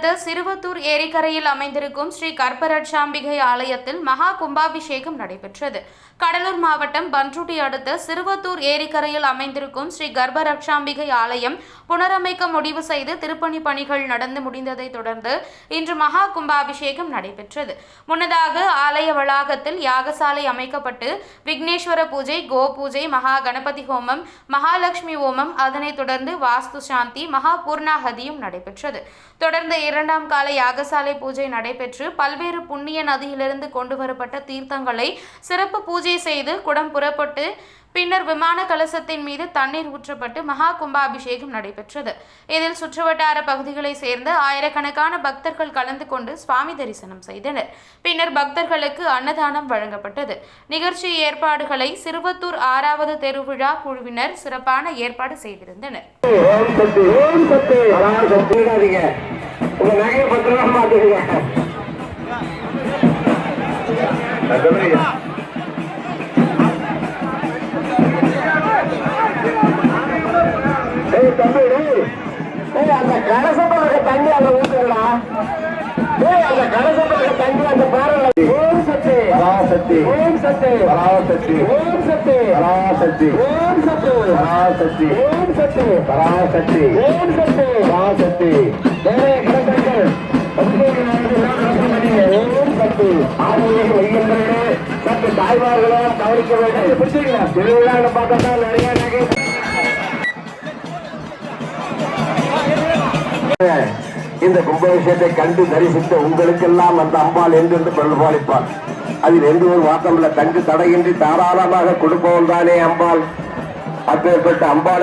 அடுத்த சிறுவத்தூர் ஏரிக்கரையில் அமைந்திருக்கும் ஸ்ரீ கற்பரட்சாம்பிகை ஆலயத்தில் மகா கும்பாபிஷேகம் நடைபெற்றது. கடலூர் மாவட்டம் பன்ருட்டி அடுத்த சிறுவத்தூர் ஏரிக்கரையில் அமைந்திருக்கும் ஸ்ரீ கர்ப்பரட்சாம்பிகை ஆலயம் புனரமைக்க முடிவு செய்து திருப்பணி பணிகள் நடந்து முடிந்ததை தொடர்ந்து இன்று மகா கும்பாபிஷேகம் நடைபெற்றது. முன்னதாக ஆலய வளாகத்தில் யாகசாலை அமைக்கப்பட்டு விக்னேஸ்வர பூஜை, கோ பூஜை, மகா கணபதி ஹோமம், மகாலட்சுமி ஹோமம், அதனைத் தொடர்ந்து வாஸ்து சாந்தி, மகா பூர்ணாகதியும் நடைபெற்றது. தொடர்ந்து இரண்டாம் கால யாகசாலை பூஜை நடைபெற்று பல்வேறு புண்ணிய நதியிலிருந்து கொண்டு வரப்பட்ட தீர்த்தங்களை சிறப்பு பூஜை செய்து குடம் புறப்பட்டு பின்னர் விமான கலசத்தின் மீது தண்ணீர் ஊற்றப்பட்டு மகா கும்பாபிஷேகம் நடைபெற்றது. இதில் சுற்றுவட்டார பகுதிகளை சேர்ந்த ஆயிரக்கணக்கான பக்தர்கள் கலந்து கொண்டு சுவாமி தரிசனம் செய்தனர். பின்னர் பக்தர்களுக்கு அன்னதானம் வழங்கப்பட்டது. நிகழ்ச்சி ஏற்பாடுகளை சிறுவத்தூர் 6வது தெருவிழா குழுவினர் சிறப்பான ஏற்பாடு செய்திருந்தனர். அந்த கலசப்பட்ட தண்ணி அந்த ஊத்துறா, அந்த கலசப்பட்ட தண்ணி அந்த பாறையில ஓம் சக்தி பராசக்தி, ஓம் சக்தி பராசக்தி, ஓம் சக்தி பராசக்தி, ஓம் சக்தி பராசக்தி, ஓம் சக்தி பராசக்தி, ஓம் சக்தி பராசக்தி. வேற கலசங்கள் ஓம் சக்தி ஆதியாக வைக்கின்றே சற்று தாய்மார்களும் கவனிக்க வேண்டும். பிடிச்சிருக்கலாம் திருவிழாவை பார்த்தா நிறைய நகை. இந்த கும்பாபிஷேகத்தை கண்டு தரிசித்த உங்களுக்கெல்லாம் அந்த அம்பாள் என்று பிரதிபாலிப்பாள். அதில் எந்த ஒரு வார்த்தமில்லை. தங்கு தடையின்றி தாராளமாக கொடுப்பவன் தானே அம்பாள். அப்பேற்பட்ட அம்பாளை